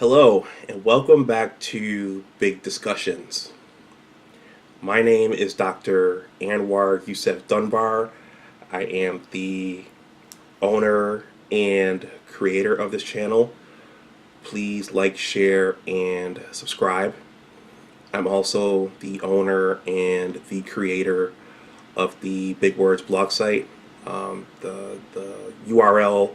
Hello, and welcome back to Big Discussions. My name is Dr. Anwar Youssef Dunbar. I am the owner and creator of this channel. Please like, share, and subscribe. I'm also the owner and the creator of the Big Words blog site. The URL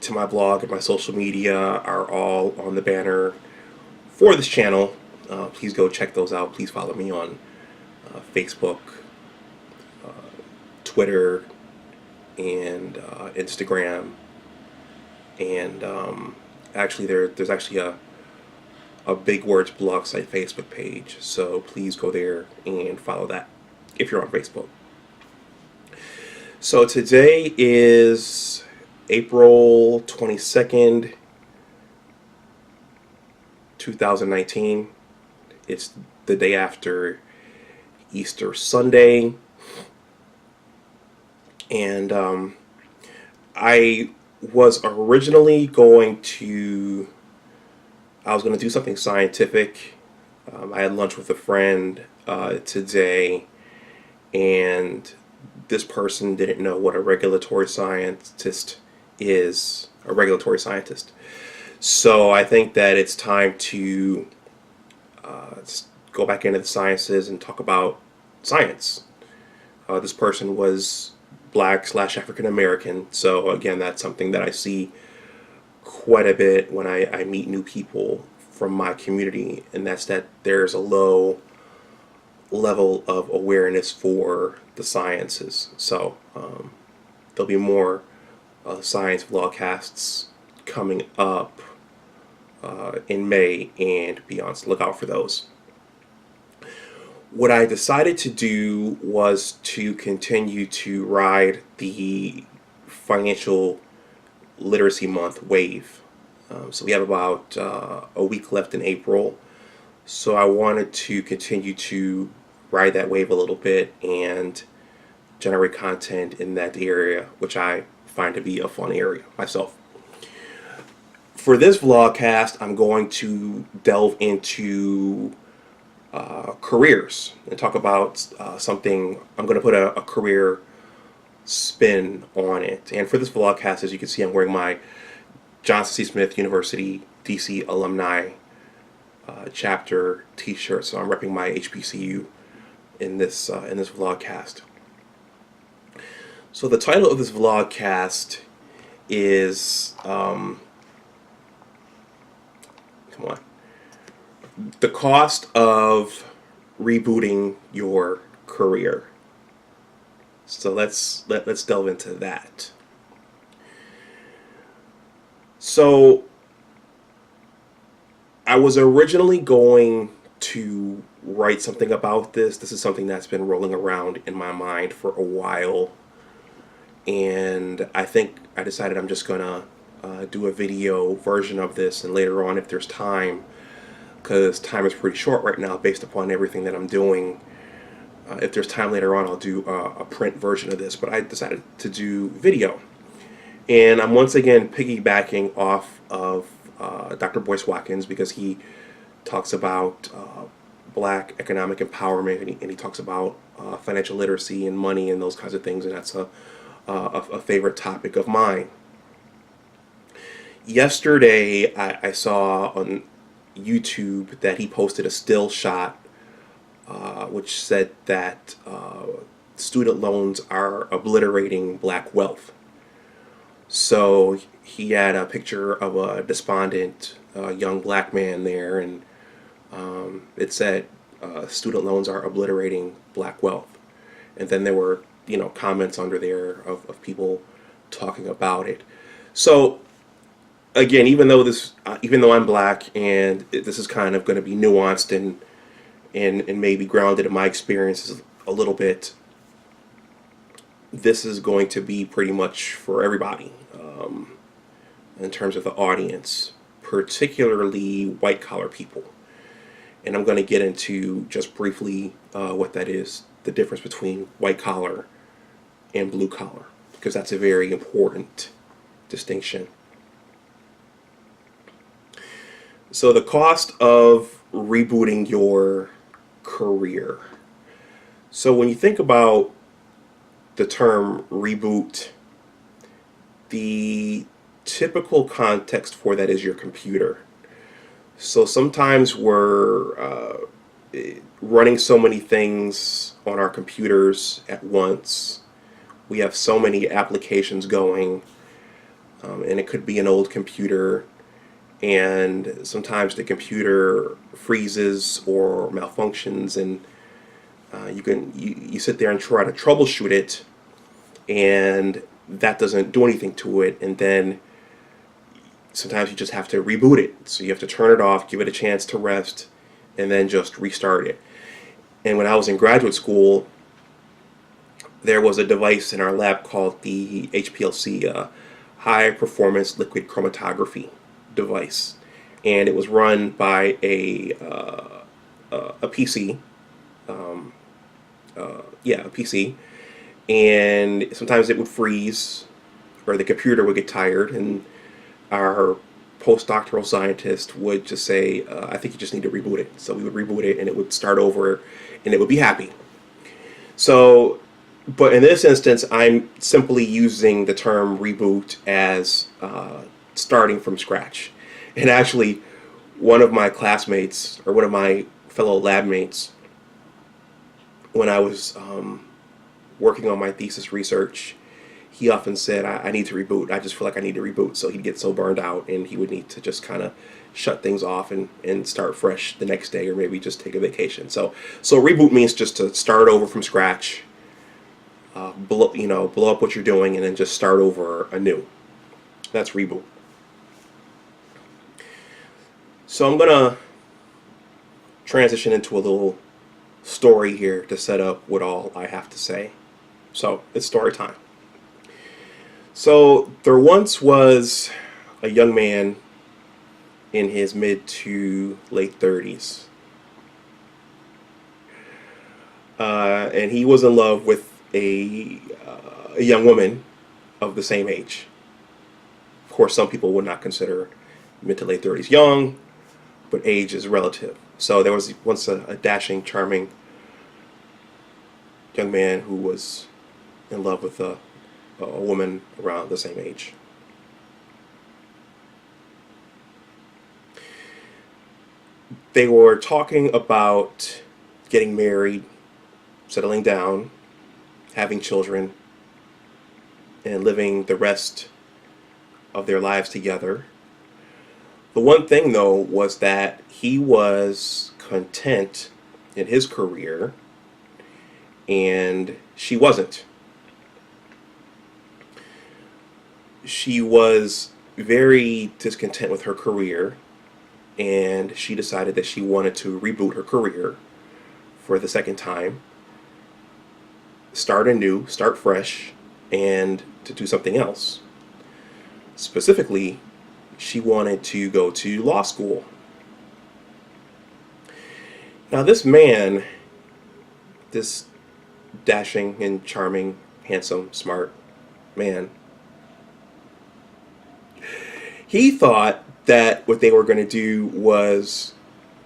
to my blog and my social media are all on the banner for this channel. Please go check those out. Please follow me on Facebook, Twitter, and Instagram. And actually, there's actually a Big Words blog site Facebook page. So please go there and follow that if you're on Facebook. So today is April 22nd, 2019. It's the day after Easter Sunday. And I was originally I was going to do something scientific. I had lunch with a friend today, and this person didn't know what a regulatory scientist is, a regulatory scientist. So I think that it's time to go back into the sciences and talk about science. This person was Black/African American, so again, that's something that I see quite a bit when I meet new people from my community, and that's that there's a low level of awareness for the sciences. So there'll be more science vlogcasts coming up in May and beyond, so look out for those. What I decided to do was to continue to ride the financial literacy month wave. So we have about a week left in April, so I wanted to continue to ride that wave a little bit and generate content in that area, which I find to be a fun area myself. For this vlogcast, I'm going to delve into careers and talk about something. I'm going to put a career spin on it. And for this vlogcast, as you can see, I'm wearing my Johnson C. Smith University DC alumni chapter t-shirt, so I'm repping my HBCU in this vlogcast. So the title of this vlogcast is the cost of rebooting your career. So let's delve into that. So I was originally going to write something about this. This is something that's been rolling around in my mind for a while, and I think I decided I'm just gonna do a video version of this, and later on, if there's time, because time is pretty short right now based upon everything that I'm doing, if there's time later on, I'll do a print version of this, but I decided to do video. And I'm once again piggybacking off of Dr. Boyce Watkins, because he talks about Black economic empowerment, and he talks about financial literacy and money and those kinds of things, and that's a favorite topic of mine. Yesterday, I saw on YouTube that he posted a still shot which said that student loans are obliterating Black wealth. So he had a picture of a despondent young Black man there, and it said student loans are obliterating Black wealth. And then there were comments under there of people talking about it. So again, even though I'm Black, and this is kind of going to be nuanced and maybe grounded in my experiences a little bit, this is going to be pretty much for everybody in terms of the audience, particularly white collar people. And I'm going to get into just briefly what that is, the difference between white collar and blue collar, because that's a very important distinction. So the cost of rebooting your career. So when you think about the term reboot, the typical context for that is your computer. So sometimes we're running so many things on our computers at once. We have so many applications going, and it could be an old computer, and sometimes the computer freezes or malfunctions, and you sit there and try to troubleshoot it, and that doesn't do anything to it, and then sometimes you just have to reboot it. So you have to turn it off, give it a chance to rest, and then just restart it. And when I was in graduate school, there was a device in our lab called the HPLC, High Performance Liquid Chromatography device, and it was run by a PC, a PC, and sometimes it would freeze, or the computer would get tired, and our postdoctoral scientist would just say, I think you just need to reboot it. So we would reboot it, and it would start over, and it would be happy. So, but in this instance, I'm simply using the term reboot as starting from scratch. And actually, one of my classmates, or one of my fellow lab mates, when I was working on my thesis research, he often said, I need to reboot. I just feel like I need to reboot. So he'd get so burned out, and he would need to just kind of shut things off and start fresh the next day, or maybe just take a vacation. So reboot means just to start over from scratch, blow up what you're doing, and then just start over anew. That's reboot. So I'm going to transition into a little story here to set up what all I have to say. So it's story time. So there once was a young man in his mid to late 30s. And he was in love with a young woman of the same age. Of course, some people would not consider mid to late 30s young, but age is relative. So there was once a dashing, charming young man who was in love with a woman around the same age. They were talking about getting married, settling down, having children, and living the rest of their lives together. The one thing, though, was that he was content in his career, and she wasn't. She was very discontent with her career, and she decided that she wanted to reboot her career for the second time, start anew, start fresh, and to do something else. Specifically, she wanted to go to law school. Now, this man, this dashing and charming, handsome, smart man, he thought that what they were going to do was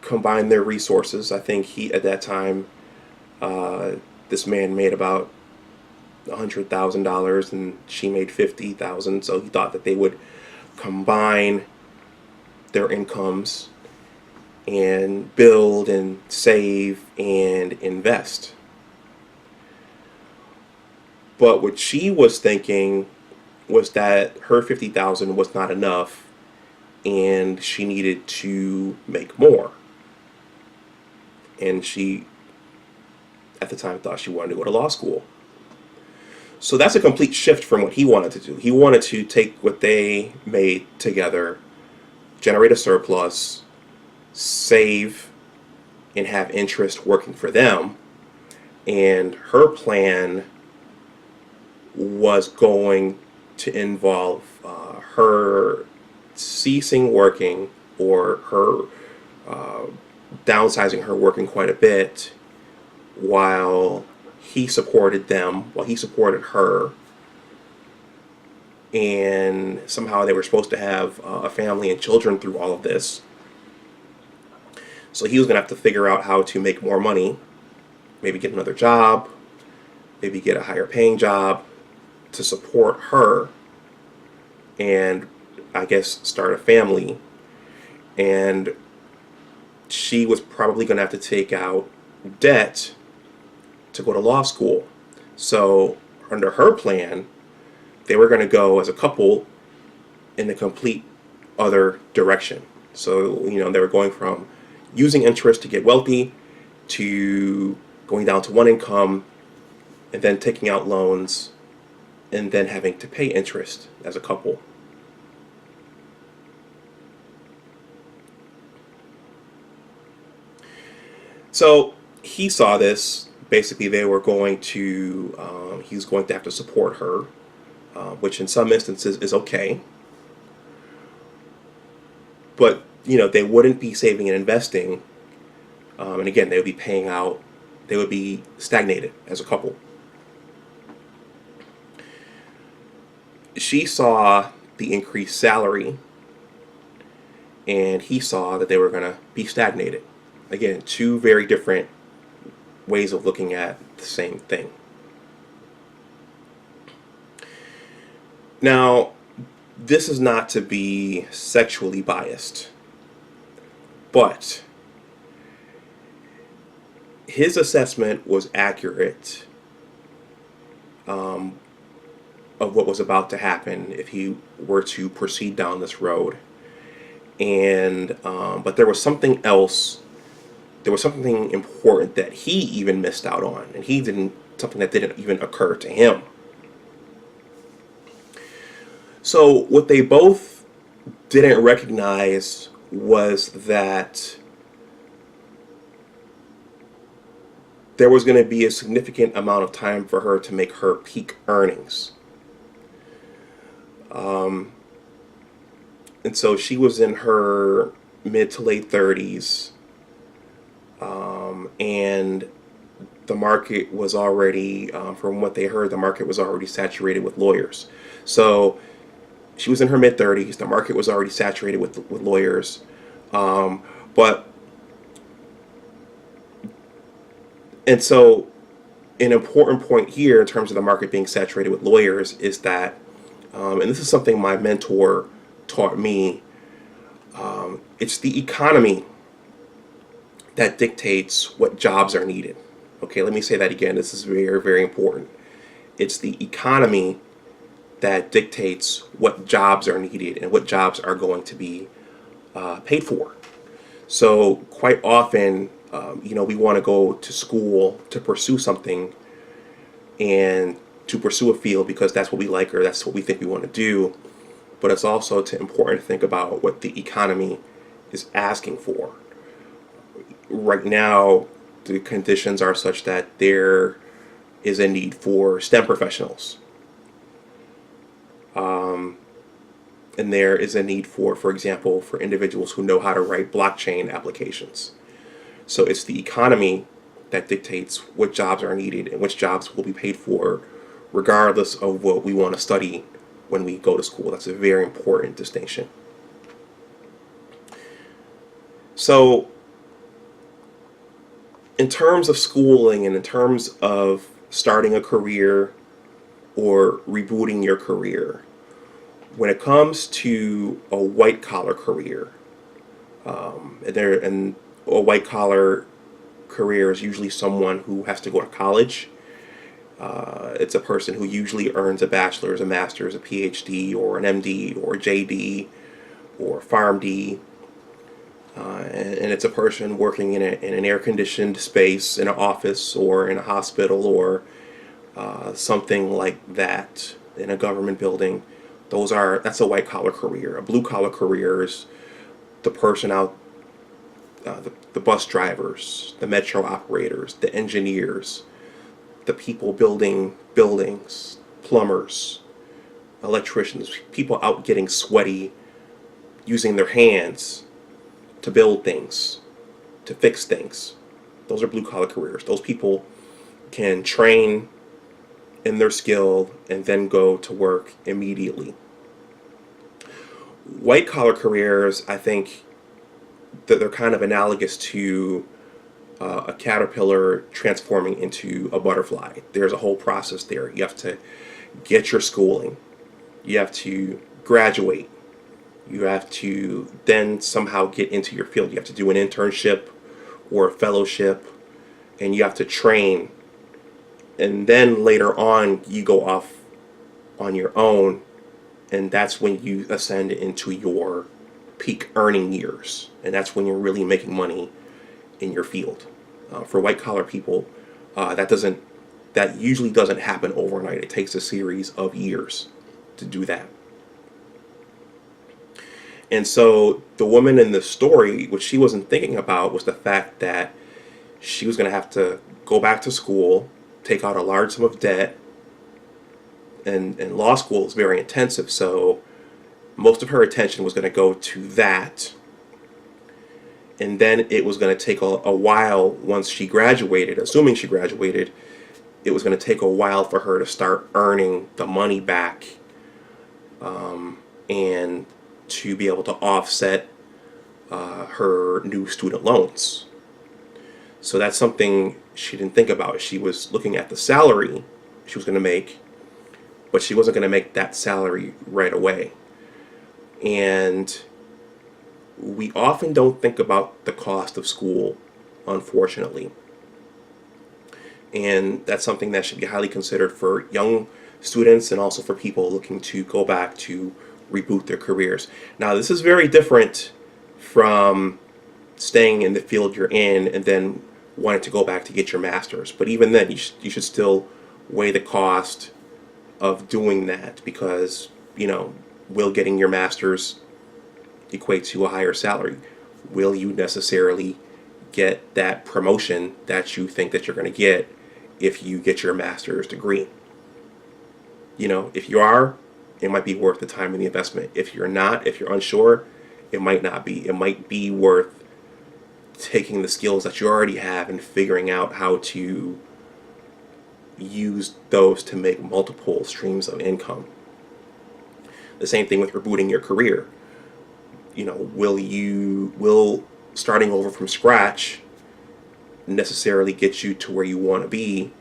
combine their resources. I think at that time, this man made about $100,000 and she made $50,000. So he thought that they would combine their incomes and build and save and invest. But what she was thinking was that her $50,000 was not enough, and she needed to make more. And she, at the time, thought she wanted to go to law school. So that's a complete shift from what he wanted to do. He wanted to take what they made together, generate a surplus, save, and have interest working for them. And her plan was going to involve her ceasing working, or her downsizing her working quite a bit, while he supported them, while he supported her, and somehow they were supposed to have a family and children through all of this. So he was going to have to figure out how to make more money, maybe get another job, maybe get a higher paying job to support her and I guess start a family. And she was probably going to have to take out debt to go to law school. So under her plan, they were going to go as a couple in the complete other direction. So, they were going from using interest to get wealthy to going down to one income and then taking out loans and then having to pay interest as a couple. So he saw this. Basically, they were going to, he was going to have to support her, which in some instances is okay. But, they wouldn't be saving and investing. And again, they would be paying out, they would be stagnated as a couple. She saw the increased salary, and he saw that they were going to be stagnated. Again, two very different ways of looking at the same thing. Now, this is not to be sexually biased, but his assessment was accurate of what was about to happen if he were to proceed down this road. And but there was something else. There was something important that he even missed out on, and something that didn't even occur to him. So what they both didn't recognize was that there was going to be a significant amount of time for her to make her peak earnings. And so she was in her mid to late 30s, and the market was already, from what they heard, the market was already saturated with lawyers. So she was in her mid 30s. The market was already saturated with lawyers, and so an important point here in terms of the market being saturated with lawyers is that, and this is something my mentor taught me, it's the economy that dictates what jobs are needed. Okay, let me say that again. This is very, very important. It's the economy that dictates what jobs are needed and what jobs are going to be paid for. So quite often, we want to go to school to pursue something and to pursue a field because that's what we like or that's what we think we want to do. But it's also important to think about what the economy is asking for. Right now, the conditions are such that there is a need for STEM professionals. And there is a need for example, for individuals who know how to write blockchain applications. So it's the economy that dictates what jobs are needed and which jobs will be paid for, regardless of what we want to study when we go to school. That's a very important distinction. So in terms of schooling and in terms of starting a career or rebooting your career, when it comes to a white collar career, and a white collar career is usually someone who has to go to college. It's a person who usually earns a bachelor's, a master's, a PhD, or an MD, or a JD, or PharmD. And it's a person working in an air-conditioned space, in an office, or in a hospital, or something like that, in a government building. That's a white-collar career. A blue-collar career is the person out, the bus drivers, the metro operators, the engineers, the people building buildings, plumbers, electricians, people out getting sweaty, using their hands to build things, to fix things. Those are blue-collar careers. Those people can train in their skill and then go to work immediately. White-collar careers, I think, they're kind of analogous to a caterpillar transforming into a butterfly. There's a whole process there. You have to get your schooling. You have to graduate. You have to then somehow get into your field. You have to do an internship or a fellowship, and you have to train. And then later on, you go off on your own, and that's when you ascend into your peak earning years. And that's when you're really making money in your field. For white collar people, that usually doesn't happen overnight. It takes a series of years to do that. And so the woman in the story, what she wasn't thinking about was the fact that she was going to have to go back to school, take out a large sum of debt, and law school is very intensive, so most of her attention was going to go to that. And then it was going to take a while once she graduated, assuming she graduated, it was going to take a while for her to start earning the money back, and to be able to offset her new student loans. So that's something she didn't think about. She was looking at the salary she was going to make, but she wasn't going to make that salary right away. And we often don't think about the cost of school, unfortunately. And that's something that should be highly considered for young students and also for people looking to go back to reboot their careers. Now, this is very different from staying in the field you're in and then wanting to go back to get your master's. But even then, you should still weigh the cost of doing that, because, will getting your master's equate to a higher salary? Will you necessarily get that promotion that you think that you're going to get if you get your master's degree? If you are, it might be worth the time and the investment. If you're not, if you're unsure, it might not be. It might be worth taking the skills that you already have and figuring out how to use those to make multiple streams of income. The same thing with rebooting your career. Will starting over from scratch necessarily get you to where you want to be?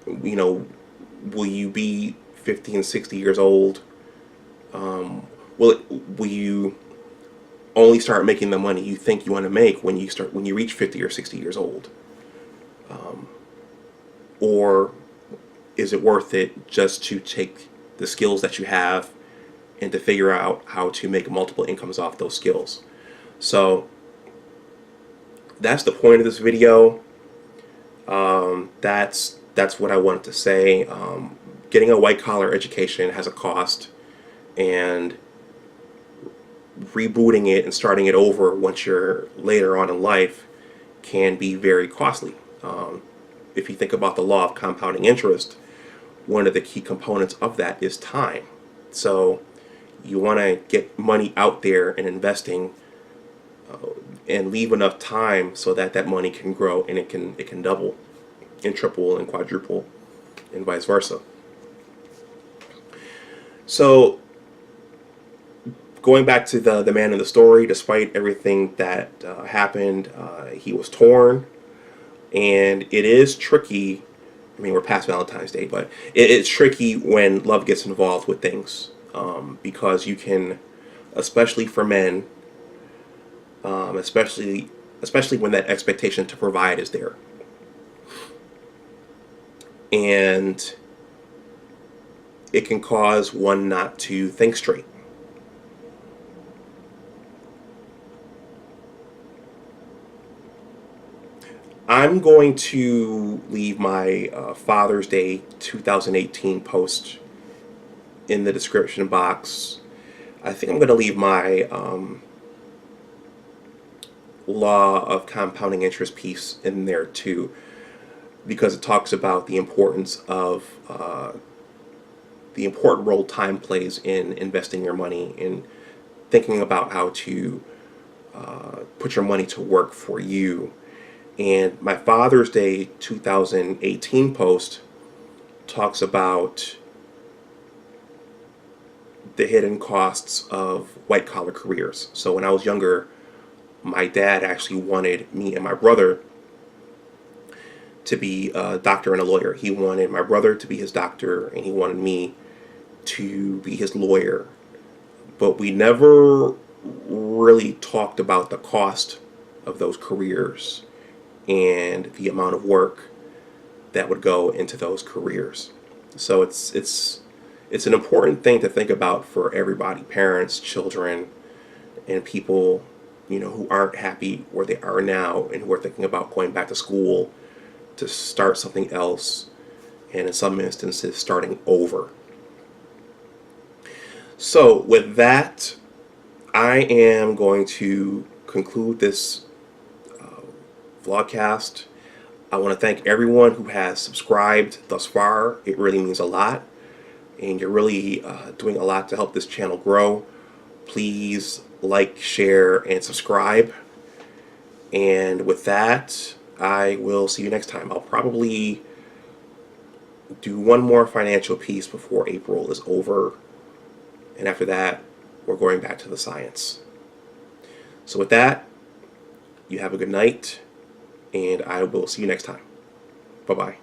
Will you be 50 and 60 years old? Will you only start making the money you think you want to make when you reach 50 or 60 years old? Or is it worth it just to take the skills that you have and to figure out how to make multiple incomes off those skills? So that's the point of this video. That's what I wanted to say. Getting a white collar education has a cost, and rebooting it and starting it over once you're later on in life can be very costly. If you think about the law of compounding interest, one of the key components of that is time. So you want to get money out there and investing, and leave enough time so that that money can grow and it can double and triple and quadruple and vice versa. So going back to the man in the story, despite everything that happened, he was torn, and it is tricky. I mean, we're past Valentine's Day, but it's tricky when love gets involved with things, because you can, especially for men, especially when that expectation to provide is there, and it can cause one not to think straight. I'm going to leave my Father's Day 2018 post in the description box. I think I'm going to leave my law of compounding interest piece in there too, because it talks about the importance of the important role time plays in investing your money, in thinking about how to put your money to work for you. And my Father's Day 2018 post talks about the hidden costs of white collar careers. So when I was younger, my dad actually wanted me and my brother to be a doctor and a lawyer. He wanted my brother to be his doctor, and he wanted me to be his lawyer. But we never really talked about the cost of those careers and the amount of work that would go into those careers. So it's an important thing to think about for everybody, parents, children, and people, who aren't happy where they are now and who are thinking about going back to school to start something else, and in some instances starting over. So with that, I am going to conclude this vlogcast. I want to thank everyone who has subscribed thus far. It really means a lot, and you're really doing a lot to help this channel grow. Please like, share, and subscribe. And with that, I will see you next time. I'll probably do one more financial piece before April is over, and after that, we're going back to the science. So with that, you have a good night, and I will see you next time. Bye-bye.